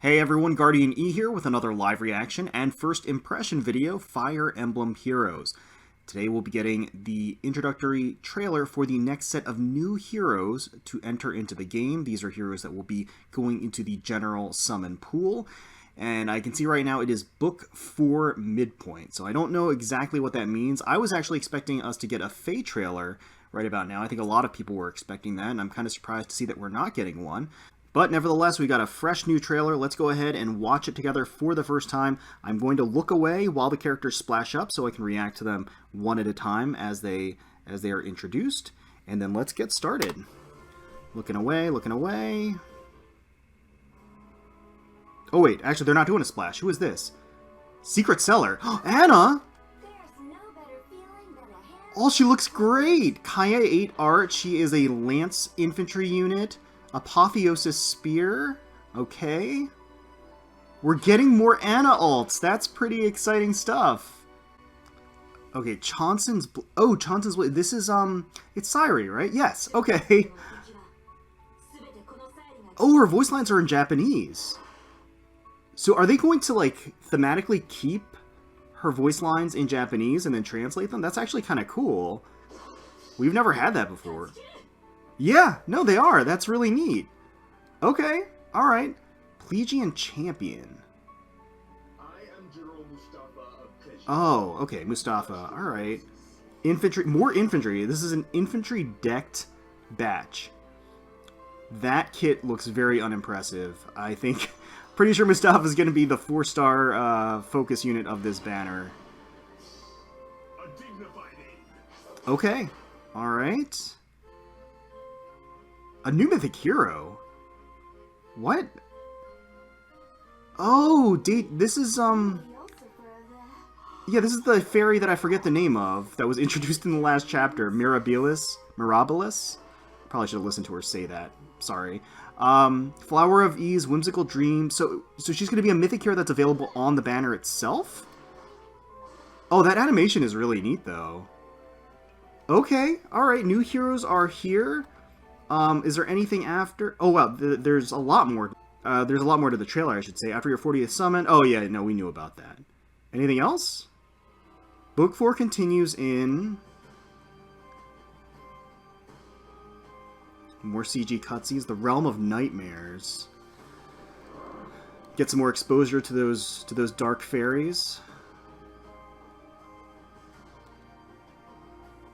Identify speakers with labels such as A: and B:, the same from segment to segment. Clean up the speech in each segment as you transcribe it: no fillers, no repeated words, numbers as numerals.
A: Hey everyone, GuardianE here with another live reaction and first impression video, Fire Emblem Heroes. Today we'll be getting the introductory trailer for the next set of new heroes to enter into the game. These are heroes that will be going into the general summon pool. And I can see right now it is Book 4 Midpoint. So I don't know exactly what that means. I was actually expecting us to get a Fae trailer right about now. I think a lot of people were expecting that, and I'm kind of surprised to see that we're not getting one. But nevertheless, we got a fresh new trailer. Let's go ahead and watch it together for the first time. I'm going to look away while the characters splash up so I can react to them one at a time as they are introduced. And then let's get started. Looking away, looking away. Oh wait, actually they're not doing a splash. Who is this? Secret Seller. Anna! Oh, she looks great! Kaya 8 art. She is a Lance infantry unit. Apotheosis Spear. Okay. We're getting more Anna alts. That's pretty exciting stuff. Okay, Chon'sin's... Oh, Chon'sin's... This is, it's Sairi, right? Yes. Okay. Oh, her voice lines are in Japanese. So are they going to, like, thematically keep her voice lines in Japanese and then translate them? That's actually kind of cool. We've never had that before. Yeah, no, they are. That's really neat. Okay, alright. Plegian Champion.
B: I am General Mustafa of Plegian.
A: Oh, okay, Mustafa. Alright. Infantry, more infantry. This is an infantry decked batch. That kit looks very unimpressive. I think, pretty sure Mustafa is going to be the 4-star focus unit of this banner.
B: A dignified aid.
A: Okay, alright. A new mythic hero? What? Oh, this is, yeah, this is the fairy that I forget the name of, that was introduced in the last chapter, Mirabilis? Probably should have listened to her say that. Sorry. Flower of Ease, Whimsical Dream. So she's going to be a mythic hero that's available on the banner itself? Oh, that animation is really neat, though. Okay, alright, new heroes are here. Is there anything after? Oh, wow, there's a lot more. There's a lot more to the trailer, I should say. After your 40th summon. Oh, yeah, no, we knew about that. Anything else? Book 4 continues in... More CG cutscenes. The Realm of Nightmares. Get some more exposure to those dark fairies.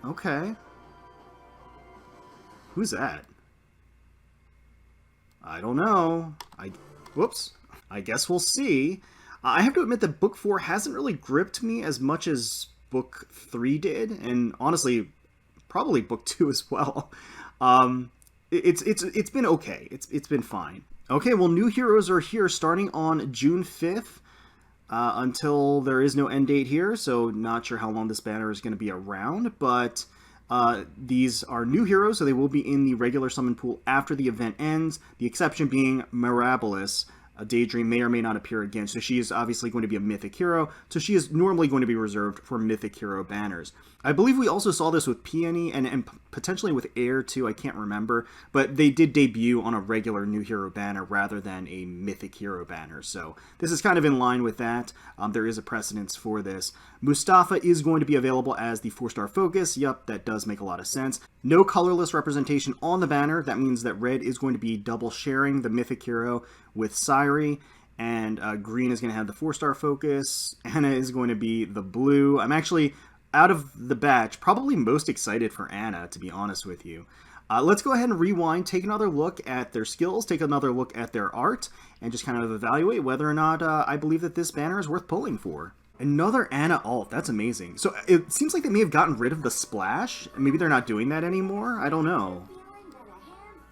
A: Okay. Who's that? I don't know. Whoops. I guess we'll see. I have to admit that Book 4 hasn't really gripped me as much as Book 3 did, and honestly, probably Book 2 as well. It's been okay. It's been fine. Okay, well, new heroes are here starting on June 5th. Until there is no end date here, so not sure how long this banner is going to be around, but... these are new heroes, so they will be in the regular summon pool after the event ends, the exception being Mirabilis. Daydream may or may not appear again, so she is obviously going to be a mythic hero, so she is normally going to be reserved for mythic hero banners. I believe we also saw this with Peony and potentially with Air too, I can't remember, but they did debut on a regular new hero banner rather than a mythic hero banner, so this is kind of in line with that. There is a precedence for this. Mustafa is going to be available as the 4-star focus. Yup, that does make a lot of sense. No colorless representation on the banner. That means that red is going to be double sharing the mythic hero with Sairi, and green is going to have the 4-star focus. Anna is going to be the blue. I'm actually, out of the batch, probably most excited for Anna, to be honest with you. Let's go ahead and rewind, take another look at their skills, take another look at their art, and just kind of evaluate whether or not I believe that this banner is worth pulling for. Another Anna alt, that's amazing. So it seems like they may have gotten rid of the splash. Maybe they're not doing that anymore, I don't know.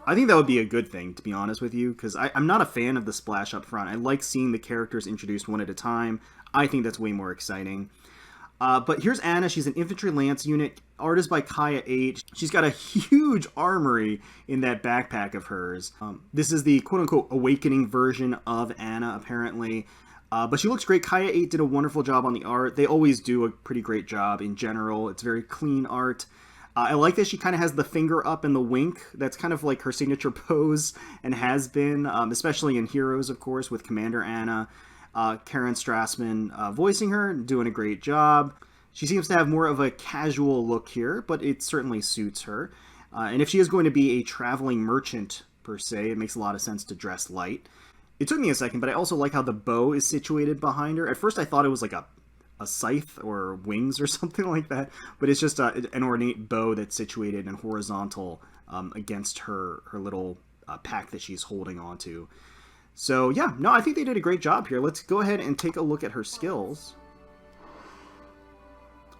A: I think that would be a good thing, to be honest with you, because I'm not a fan of the splash up front. I like seeing the characters introduced one at a time. I think that's way more exciting. But here's Anna. She's an infantry lance unit. Art is by Kaya 8. She's got a huge armory in that backpack of hers. This is the quote-unquote awakening version of Anna, apparently. But she looks great. Kaya 8 did a wonderful job on the art. They always do a pretty great job in general. It's very clean art. I like that she kind of has the finger up and the wink. That's kind of like her signature pose and has been, especially in Heroes, of course, with Commander Anna. Karen Strassman voicing her, doing a great job. She seems to have more of a casual look here, but it certainly suits her. And if she is going to be a traveling merchant, per se, it makes a lot of sense to dress light. It took me a second, but I also like how the bow is situated behind her. At first I thought it was like a scythe or wings or something like that, but it's just an ornate bow that's situated in horizontal against her little pack that she's holding onto. So yeah, no, I think they did a great job here. Let's go ahead and take a look at her skills.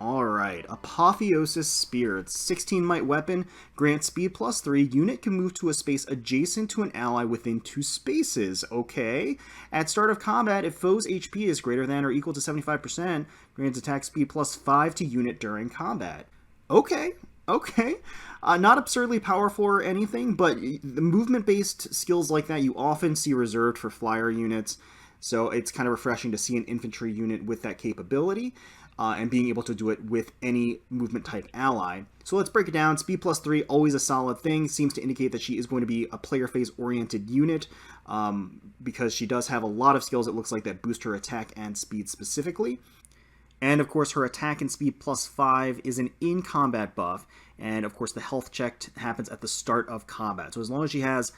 A: Alright, Apotheosis Spear. It's 16 might weapon, grants speed +3. Unit can move to a space adjacent to an ally within 2 spaces. Okay. At start of combat, if foe's HP is greater than or equal to 75%, grants attack speed +5 to unit during combat. Okay. Okay. Not absurdly powerful or anything, but the movement-based skills like that you often see reserved for flyer units, so it's kind of refreshing to see an infantry unit with that capability. And being able to do it with any movement type ally. So let's break it down. Speed +3, always a solid thing. Seems to indicate that she is going to be a player phase oriented unit because she does have a lot of skills, it looks like, that boost her attack and speed specifically. And of course her attack and speed +5 is an in-combat buff. And of course the health check happens at the start of combat. So as long as she has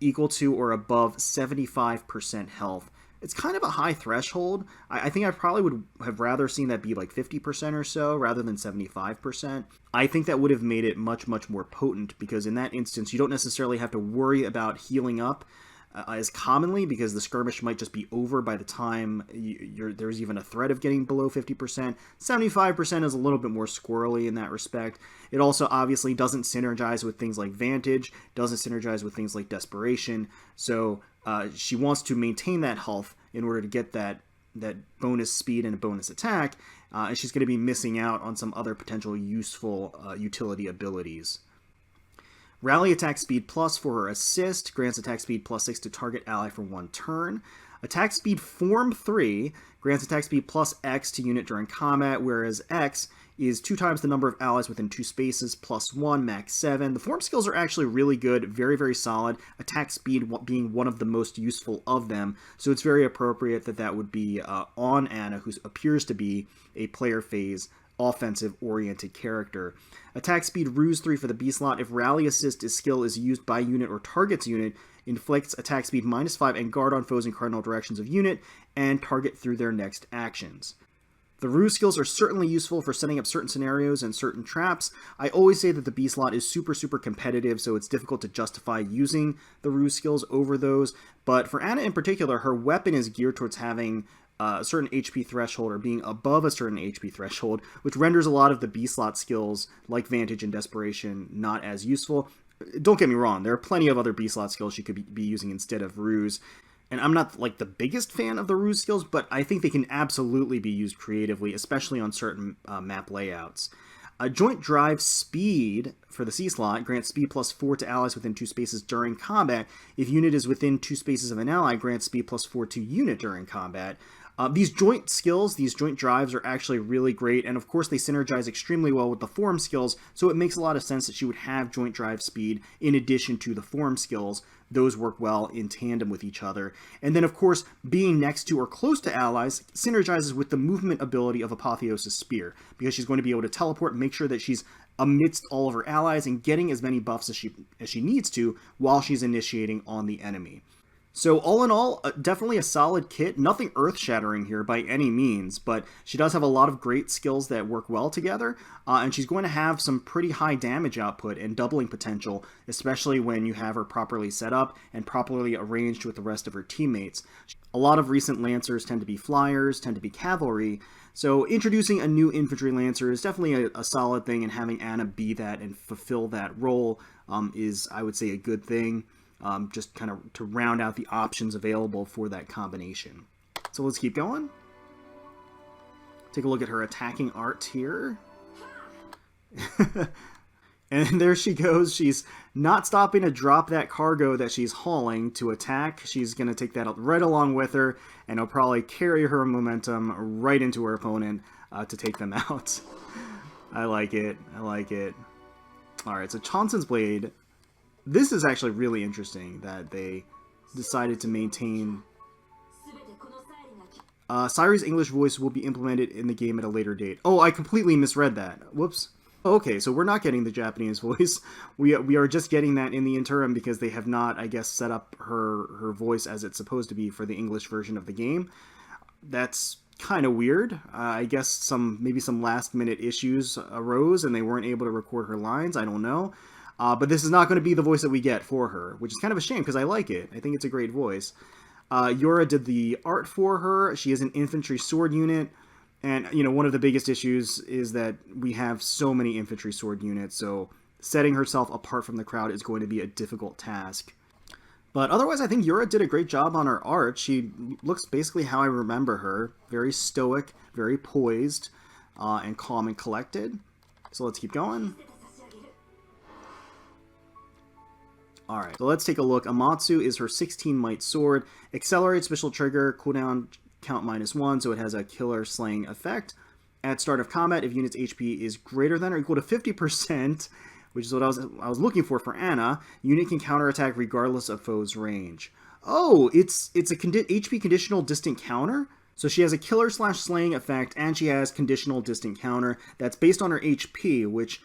A: equal to or above 75% health, it's kind of a high threshold. I think I probably would have rather seen that be like 50% or so rather than 75%. I think that would have made it much, much more potent because in that instance, you don't necessarily have to worry about healing up as commonly because the skirmish might just be over by the time there's even a threat of getting below 50%. 75% is a little bit more squirrely in that respect. It also obviously doesn't synergize with things like Vantage, doesn't synergize with things like Desperation, so she wants to maintain that health in order to get that bonus speed and a bonus attack, and she's going to be missing out on some other potential useful utility abilities. Rally attack speed plus for her assist, grants attack speed +6 to target ally for 1 turn. Attack speed form 3, grants attack speed +X to unit during combat, whereas X is 2 times the number of allies within 2 spaces, +1, max 7. The form skills are actually really good, very, very solid. Attack speed being one of the most useful of them, so it's very appropriate that that would be on Anna, who appears to be a player phase offensive-oriented character. Attack speed ruse 3 for the B slot. If rally assist skill is used by unit or target's unit, inflicts attack speed -5 and guard on foes in cardinal directions of unit, and target through their next actions. The ruse skills are certainly useful for setting up certain scenarios and certain traps. I always say that the B slot is super, super competitive, so it's difficult to justify using the ruse skills over those. But for Anna in particular, her weapon is geared towards having a certain HP threshold or being above a certain HP threshold, which renders a lot of the B slot skills like Vantage and Desperation not as useful. Don't get me wrong, there are plenty of other B slot skills she could be using instead of ruse. And I'm not like the biggest fan of the ruse skills, but I think they can absolutely be used creatively, especially on certain map layouts. Joint Drive Speed for the C slot grants speed +4 to allies within 2 spaces during combat. If unit is within 2 spaces of an ally, grants speed +4 to unit during combat. These joint skills, these joint drives are actually really great, and of course they synergize extremely well with the form skills, so it makes a lot of sense that she would have joint drive speed in addition to the form skills. Those work well in tandem with each other. And then of course, being next to or close to allies synergizes with the movement ability of Apotheosis Spear, because she's going to be able to teleport and make sure that she's amidst all of her allies and getting as many buffs as she needs to while she's initiating on the enemy. So all in all, definitely a solid kit. Nothing earth-shattering here by any means, but she does have a lot of great skills that work well together, and she's going to have some pretty high damage output and doubling potential, especially when you have her properly set up and properly arranged with the rest of her teammates. A lot of recent Lancers tend to be flyers, tend to be cavalry, so introducing a new infantry Lancer is definitely a solid thing, and having Anna be that and fulfill that role is, I would say, a good thing. Just kind of to round out the options available for that combination. So let's keep going. Take a look at her attacking art here. And there she goes. She's not stopping to drop that cargo that she's hauling to attack. She's going to take that right along with her, and it'll probably carry her momentum right into her opponent to take them out. I like it. I like it. Alright, so Chon'sin's Blade. This is actually really interesting that they decided to maintain... Sairi's English voice will be implemented in the game at a later date. Oh, I completely misread that. Whoops. Okay, so we're not getting the Japanese voice. We are just getting that in the interim because they have not, I guess, set up her voice as it's supposed to be for the English version of the game. That's kind of weird. I guess maybe some last-minute issues arose and they weren't able to record her lines. I don't know. But this is not going to be the voice that we get for her, which is kind of a shame because I like it. I think it's a great voice. Yura did the art for her. She is an infantry sword unit. And, you know, one of the biggest issues is that we have so many infantry sword units, so setting herself apart from the crowd is going to be a difficult task. But otherwise, I think Yura did a great job on her art. She looks basically how I remember her. Very stoic, very poised, and calm and collected. So let's keep going. Alright, so let's take a look. Amatsu is her 16 might sword. Accelerate special trigger, cooldown count -1, so it has a killer slaying effect. At start of combat, if unit's HP is greater than or equal to 50%, which is what I was looking for Anna, unit can counterattack regardless of foe's range. Oh, it's a HP conditional distant counter? So she has a killer slash slaying effect, and she has conditional distant counter that's based on her HP, which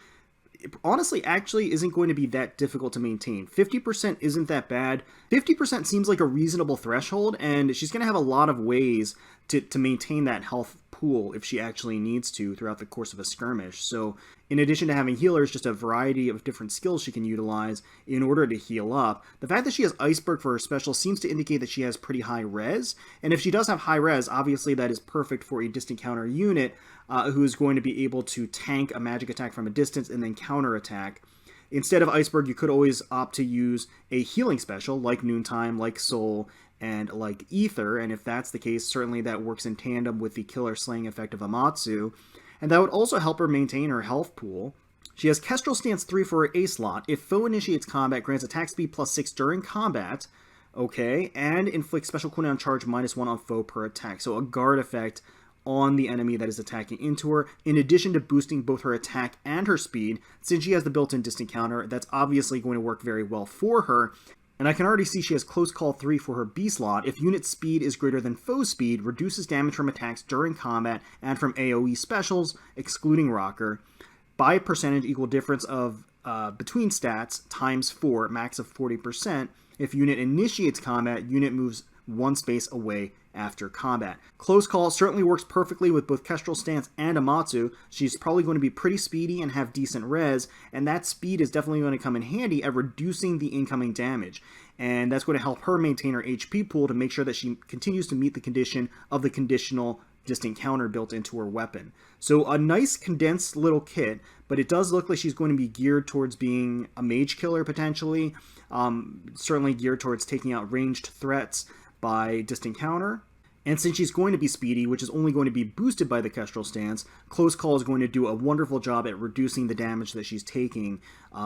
A: honestly actually isn't going to be that difficult to maintain. 50% isn't that bad. 50% seems like a reasonable threshold, and she's going to have a lot of ways to maintain that health pool if she actually needs to throughout the course of a skirmish. So in addition to having healers, just a variety of different skills she can utilize in order to heal up. The fact that she has Iceberg for her special seems to indicate that she has pretty high res, and if she does have high res, obviously that is perfect for a distant counter unit who is going to be able to tank a magic attack from a distance and then counterattack. Instead of Iceberg, you could always opt to use a healing special like Noontime, like Soul, and like Ether, and if that's the case, certainly that works in tandem with the killer slaying effect of Amatsu, and that would also help her maintain her health pool. She has Kestrel Stance 3 for her A slot. If foe initiates combat, grants attack speed +6 during combat, okay, and inflicts special cooldown charge -1 on foe per attack, so a guard effect on the enemy that is attacking into her, in addition to boosting both her attack and her speed. Since she has the built-in distant counter, that's obviously going to work very well for her. And I can already see she has Close Call 3 for her B slot. If unit speed is greater than foe speed, reduces damage from attacks during combat and from AOE specials, excluding Rocker, by percentage equal difference of between stats times 4, max of 40%. If unit initiates combat, unit moves 1 space away after combat. Close Call certainly works perfectly with both Kestrel Stance and Amatsu. She's probably going to be pretty speedy and have decent res, and that speed is definitely going to come in handy at reducing the incoming damage. And that's going to help her maintain her HP pool to make sure that she continues to meet the condition of the conditional distant counter built into her weapon. So a nice condensed little kit, but it does look like she's going to be geared towards being a mage killer potentially, certainly geared towards taking out ranged threats by distant counter. And since she's going to be speedy, which is only going to be boosted by the Kestrel Stance, Close Call is going to do a wonderful job at reducing the damage that she's taking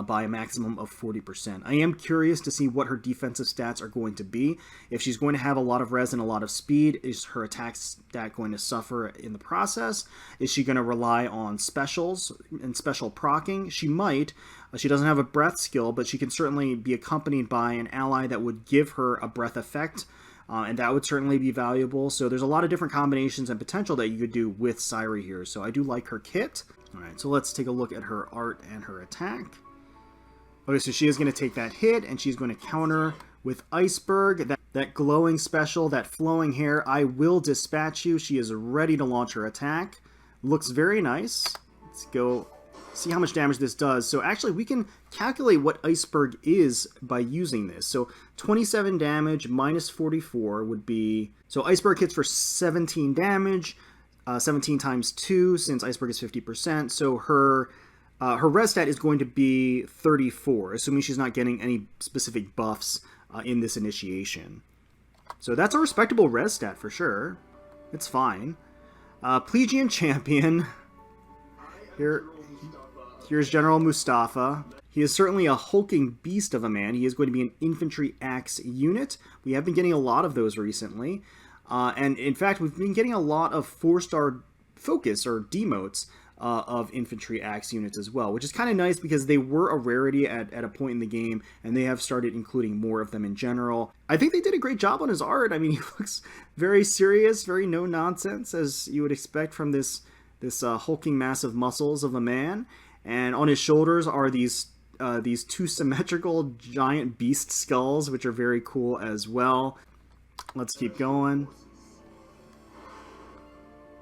A: by a maximum of 40%. I am curious to see what her defensive stats are going to be. If she's going to have a lot of res and a lot of speed, is her attack stat going to suffer in the process? Is she going to rely on specials and special proccing? She might. She doesn't have a breath skill, but she can certainly be accompanied by an ally that would give her a breath effect. And that would certainly be valuable. So there's a lot of different combinations and potential that you could do with Sairi here. So I do like her kit. Alright, so let's take a look at her art and her attack. Okay, so she is going to take that hit, and she's going to counter with Iceberg. That glowing special, that flowing hair, I will dispatch you. She is ready to launch her attack. Looks very nice. Let's go see how much damage this does. So actually we can calculate what Iceberg is by using this. So 27 damage minus 44 would be... So Iceberg hits for 17 damage, 17 times 2 since Iceberg is 50%. So her res stat is going to be 34, assuming she's not getting any specific buffs in this initiation. So that's a respectable res stat for sure. It's fine. Plegian champion. Here's General Mustafa. He is certainly a hulking beast of a man. He is going to be an infantry axe unit. We have been getting a lot of those recently. And in fact, we've been getting a lot of 4-star focus or demotes of infantry axe units as well, which is kind of nice because they were a rarity at a point in the game, and they have started including more of them in general. I think they did a great job on his art. I mean, he looks very serious, very no-nonsense, as you would expect from this hulking mass of muscles of a man. And on his shoulders are these two symmetrical giant beast skulls, which are very cool as well. Let's keep going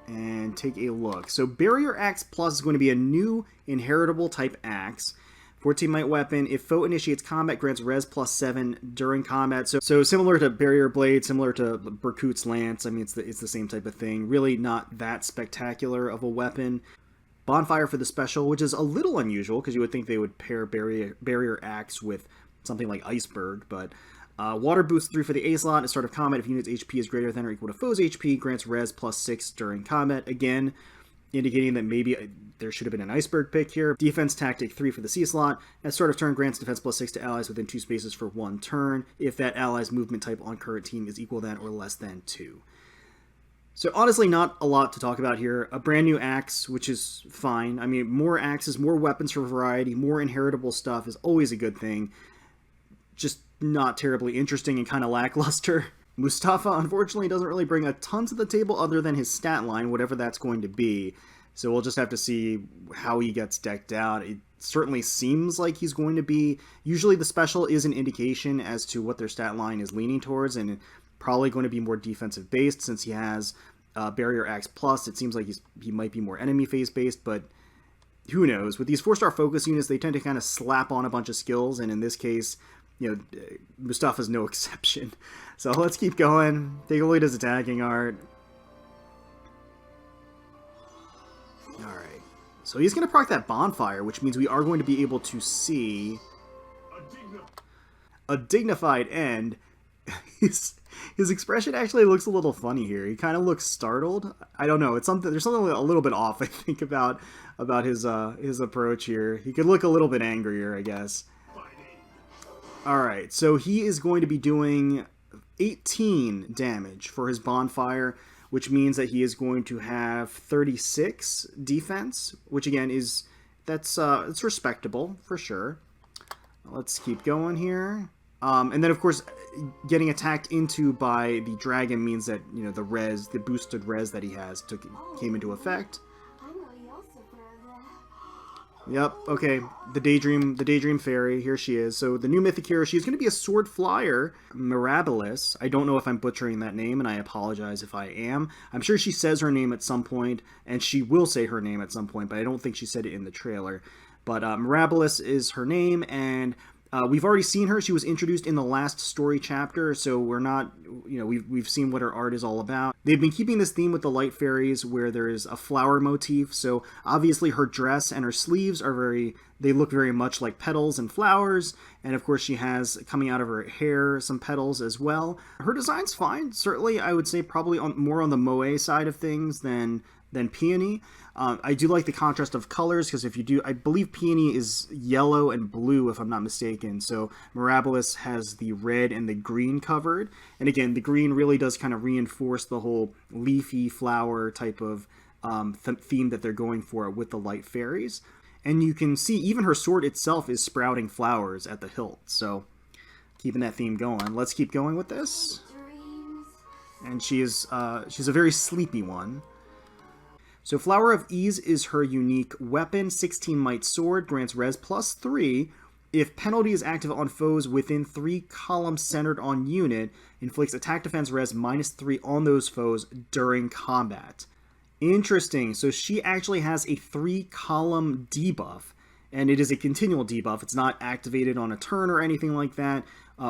A: and take a look. So Barrier Axe Plus is going to be a new inheritable type axe. 14 might weapon. If foe initiates combat, grants res +7 during combat. So similar to Barrier Blade, similar to Berkut's Lance. I mean, it's the same type of thing. Really not that spectacular of a weapon. Bonfire for the special, which is a little unusual because you would think they would pair Barrier Axe with something like Iceberg, but Water Boost 3 for the A slot. At start of combat, if unit's HP is greater than or equal to foe's HP, grants res +6 during combat. Again, indicating that maybe there should have been an Iceberg pick here. Defense Tactic 3 for the C slot. At start of turn, grants defense +6 to allies within 2 spaces for 1 turn, if that ally's movement type on current team is equal than or less than 2. So honestly, not a lot to talk about here. A brand new axe, which is fine. I mean, more axes, more weapons for variety, more inheritable stuff is always a good thing. Just not terribly interesting and kind of lackluster. Mustafa, unfortunately, doesn't really bring a ton to the table other than his stat line, whatever that's going to be. So we'll just have to see how he gets decked out. It certainly seems like he's going to be... Usually the special is an indication as to what their stat line is leaning towards, and probably going to be more defensive based since he has Barrier Axe Plus. It seems like he might be more enemy phase based, but who knows? With these 4-star focus units, they tend to kind of slap on a bunch of skills, and in this case, you know, Mustafa's no exception. So let's keep going. Take a look at his attacking art. Alright. So he's going to proc that Bonfire, which means we are going to be able to see a dignified end. His expression actually looks a little funny here. He kind of looks startled. I don't know. There's something a little bit off, I think, about his approach here. He could look a little bit angrier, I guess. Alright, so he is going to be doing 18 damage for his Bonfire, which means that he is going to have 36 defense, which again it's respectable for sure. Let's keep going here. And then of course, getting attacked into by the dragon means that, you know, the boosted res that he has came into effect. Yep, okay, the Daydream Fairy, here she is. So the new mythic hero, she's going to be a sword flyer, Mirabilis. I don't know if I'm butchering that name, and I apologize if I am. I'm sure she says her name at some point, and she will say her name at some point, but I don't think she said it in the trailer. But Mirabilis is her name, and we've already seen her. She was introduced in the last story chapter, so we're not, you know, we've seen what her art is all about. They've been keeping this theme with the light fairies where there is a flower motif, so obviously her dress and her sleeves they look very much like petals and flowers, and of course she has, coming out of her hair, some petals as well. Her design's fine. Certainly, I would say probably more on the moe side of things than Peony. I do like the contrast of colors, because I believe Peony is yellow and blue, if I'm not mistaken. So Mirabilis has the red and the green covered. And again, the green really does kind of reinforce the whole leafy flower type of theme that they're going for with the light fairies. And you can see even her sword itself is sprouting flowers at the hilt. So keeping that theme going. Let's keep going with this. And she's a very sleepy one. So Flower of Ease is her unique weapon. 16 might sword, grants res +3. If penalty is active on foes within 3 columns centered on unit, inflicts attack defense res -3 on those foes during combat. Interesting. So she actually has a 3-column debuff, and it is a continual debuff. It's not activated on a turn or anything like that.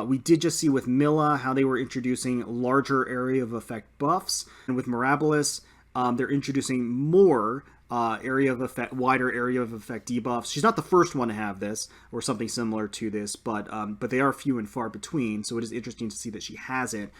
A: We did just see with Milla how they were introducing larger area of effect buffs, and with Mirabilis, they're introducing more wider area of effect debuffs. She's not the first one to have this, or something similar to this, but they are few and far between, so it is interesting to see that she has it.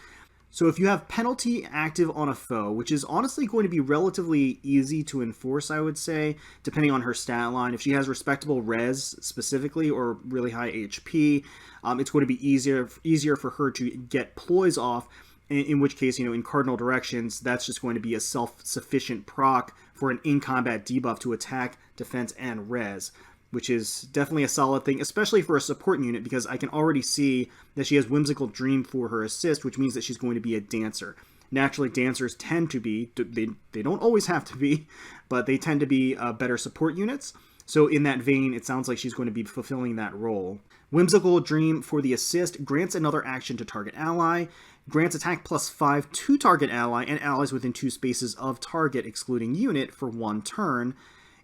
A: So if you have penalty active on a foe, which is honestly going to be relatively easy to enforce, I would say, depending on her stat line. If she has respectable res specifically, or really high HP, it's going to be easier for her to get ploys off. in which case, in cardinal directions, that's just going to be a self-sufficient proc for an in-combat debuff to attack, defense, and res, which is definitely a solid thing, especially for a support unit, because I can already see that she has Whimsical Dream for her assist, which means that she's going to be a dancer. Naturally, dancers tend to be, they don't always have to be, but they tend to be better support units. So in that vein, it sounds like she's going to be fulfilling that role. Whimsical Dream for the assist grants another action to target ally, grants attack +5 to target ally and allies within 2 spaces of target excluding unit for 1 turn,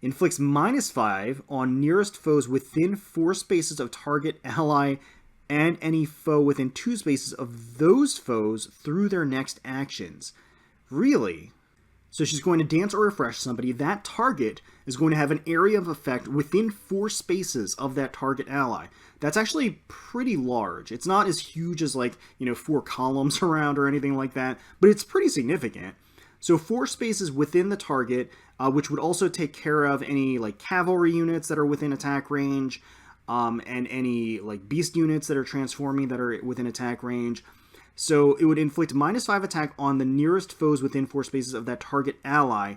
A: inflicts -5 on nearest foes within 4 spaces of target ally and any foe within 2 spaces of those foes through their next actions. Really? So she's going to dance or refresh somebody. That target is going to have an area of effect within 4 spaces of that target ally. That's actually pretty large. It's not as huge as 4 columns around or anything like that, but it's pretty significant. So 4 spaces within the target, which would also take care of any cavalry units that are within attack range, and any beast units that are transforming that are within attack range. So it would inflict -5 attack on the nearest foes within 4 spaces of that target ally,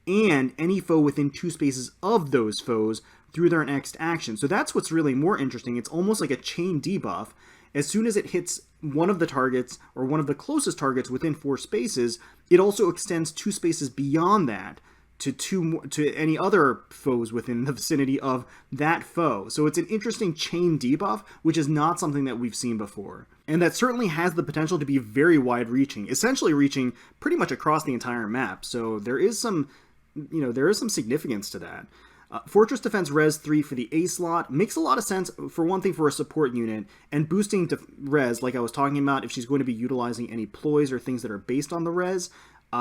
A: and any foe within 2 spaces of those foes through their next action. So that's what's really more interesting. It's almost like a chain debuff. As soon as it hits one of the targets, or one of the closest targets within 4 spaces, it also extends 2 spaces beyond that to any other foes within the vicinity of that foe. So it's an interesting chain debuff, which is not something that we've seen before. And that certainly has the potential to be very wide-reaching, essentially reaching pretty much across the entire map. So there is some significance to that. Fortress Defense Res 3 for the A slot makes a lot of sense, for one thing, for a support unit, and boosting res, like I was talking about, if she's going to be utilizing any ploys or things that are based on the res,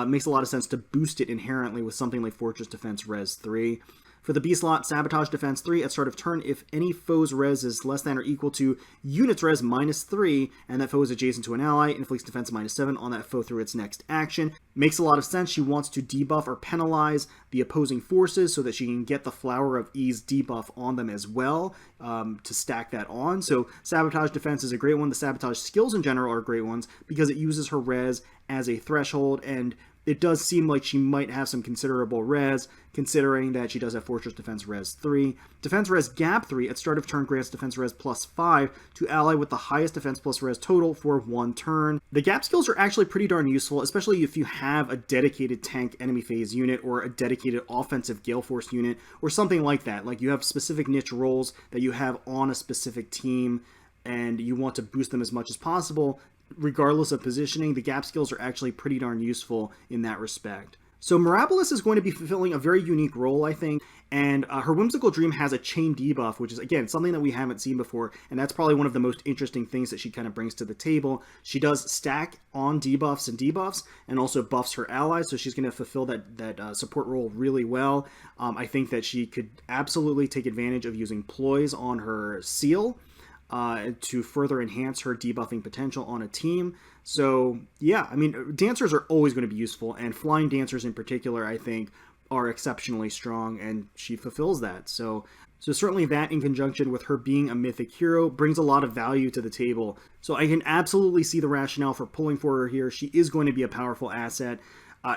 A: makes a lot of sense to boost it inherently with something like Fortress Defense Res 3. For the B slot, Sabotage Defense 3, at start of turn, if any foe's res is less than or equal to unit's res -3, and that foe is adjacent to an ally, inflicts defense -7 on that foe through its next action. Makes a lot of sense. She wants to debuff or penalize the opposing forces so that she can get the Flower of Ease debuff on them as well, to stack that on. So Sabotage Defense is a great one. The Sabotage skills in general are great ones because it uses her res as a threshold, and it does seem like she might have some considerable res, considering that she does have Fortress Defense Res 3. Defense Res Gap 3, at start of turn, grants Defense Res +5 to ally with the highest Defense plus Res total for 1 turn. The Gap skills are actually pretty darn useful, especially if you have a dedicated tank enemy phase unit, or a dedicated offensive Gale Force unit, or something like that. Like, you have specific niche roles that you have on a specific team, and you want to boost them as much as possible. Regardless of positioning, the gap skills are actually pretty darn useful in that respect. So Mirabilis is going to be fulfilling a very unique role, I think, and her Whimsical Dream has a chain debuff, which is, again, something that we haven't seen before, and that's probably one of the most interesting things that she kind of brings to the table. She does stack on debuffs and debuffs, and also buffs her allies, so she's going to fulfill that support role really well. I think that she could absolutely take advantage of using ploys on her seal, to further enhance her debuffing potential on a team. So, yeah, I mean, dancers are always going to be useful, and flying dancers in particular, I think, are exceptionally strong, and she fulfills that. So certainly that, in conjunction with her being a mythic hero, brings a lot of value to the table. So I can absolutely see the rationale for pulling for her here. She is going to be a powerful asset.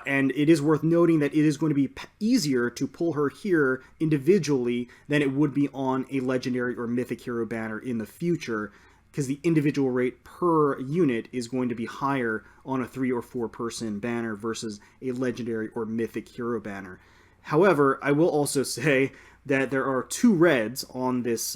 A: And it is worth noting that it is going to be easier to pull her here individually than it would be on a legendary or mythic hero banner in the future, because the individual rate per unit is going to be higher on a 3 or 4 person banner versus a legendary or mythic hero banner. However, I will also say that there are 2 reds on this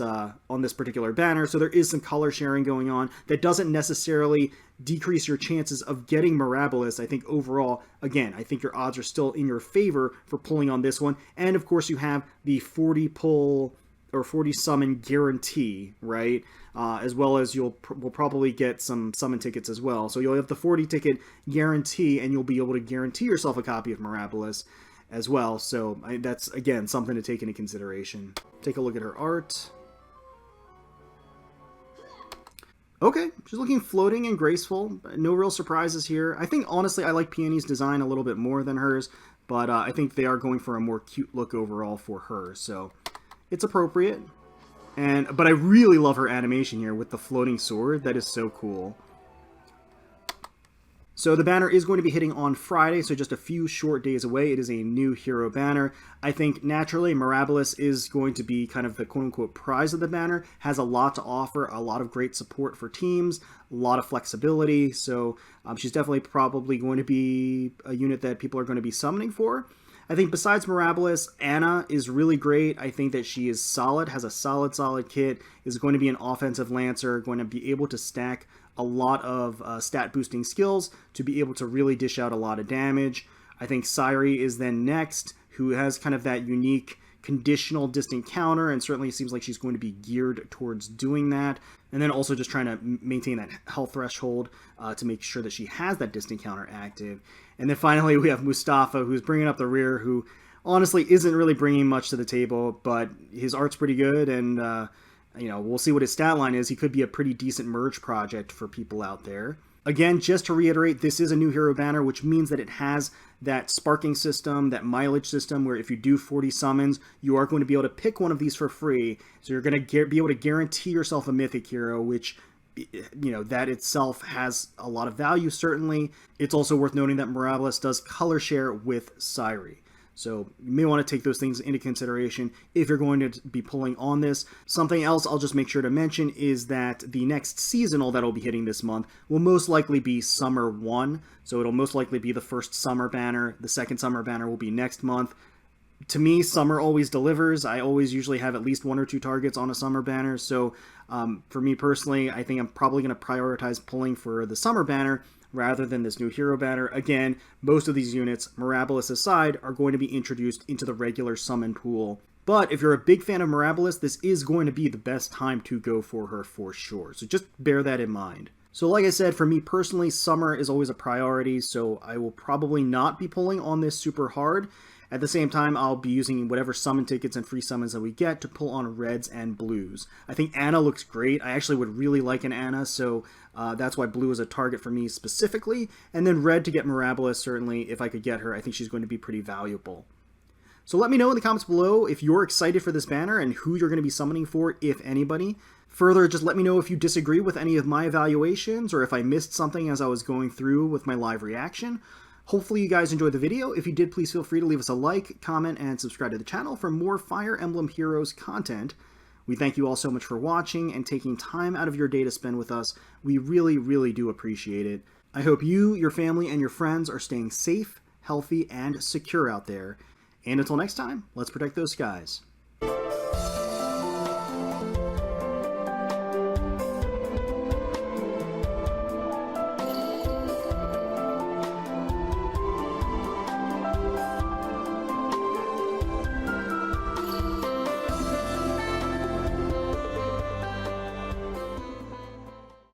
A: particular banner, so there is some color sharing going on. That doesn't necessarily decrease your chances of getting Mirabilis. I think overall, again, I think your odds are still in your favor for pulling on this one. And of course, you have the 40 pull or 40 summon guarantee, right? As well as we'll probably get some summon tickets as well. So you'll have the 40 ticket guarantee, and you'll be able to guarantee yourself a copy of Mirabilis as well. So that's, again, something to take into consideration. Take a look at her art. Okay, she's looking floating and graceful. No real surprises here. I think, honestly, I like Peony's design a little bit more than hers, but I think they are going for a more cute look overall for her, so it's appropriate. But I really love her animation here with the floating sword. That is so cool. So the banner is going to be hitting on Friday, so just a few short days away. It is a new hero banner. I think naturally Mirabilis is going to be kind of the quote-unquote prize of the banner. Has a lot to offer, a lot of great support for teams, a lot of flexibility, so she's definitely probably going to be a unit that people are going to be summoning for. I think besides Mirabilis, Anna is really great. I think that she is solid, has a solid kit, is going to be an offensive Lancer, going to be able to stack a lot of stat boosting skills to be able to really dish out a lot of damage. I think Sairi is then next, who has kind of that unique conditional distant counter, and certainly seems like she's going to be geared towards doing that. And then also just trying to maintain that health threshold to make sure that she has that distant counter active. And then finally we have Mustafa, who's bringing up the rear, who honestly isn't really bringing much to the table, but his art's pretty good, and we'll see what his stat line is. He could be a pretty decent merge project for people out there. Again, just to reiterate, this is a new hero banner, which means that it has that sparking system, that mileage system, where if you do 40 summons, you are going to be able to pick one of these for free. So you're going to be able to guarantee yourself a mythic hero, which, that itself has a lot of value, certainly. It's also worth noting that Mirabilis does color share with Sairi. So you may want to take those things into consideration if you're going to be pulling on this. Something else I'll just make sure to mention is that the next seasonal that'll be hitting this month will most likely be Summer 1. So it'll most likely be the first summer banner. The second summer banner will be next month. To me, summer always delivers. I always usually have at least 1 or 2 targets on a summer banner. So for me personally, I think I'm probably going to prioritize pulling for the summer banner rather than this new hero banner. Again, most of these units, Mirabilis aside, are going to be introduced into the regular summon pool. But if you're a big fan of Mirabilis, this is going to be the best time to go for her for sure. So just bear that in mind. So like I said, for me personally, summer is always a priority, so I will probably not be pulling on this super hard. At the same time, I'll be using whatever summon tickets and free summons that we get to pull on reds and blues. I think Anna looks great. I actually would really like an Anna, so that's why blue is a target for me specifically. And then red to get Mirabilis, certainly, if I could get her. I think she's going to be pretty valuable. So let me know in the comments below if you're excited for this banner and who you're going to be summoning for, if anybody. Further, just let me know if you disagree with any of my evaluations or if I missed something as I was going through with my live reaction. Hopefully you guys enjoyed the video. If you did, please feel free to leave us a like, comment, and subscribe to the channel for more Fire Emblem Heroes content. We thank you all so much for watching and taking time out of your day to spend with us. We really, really do appreciate it. I hope you, your family, and your friends are staying safe, healthy, and secure out there. And until next time, let's protect those skies.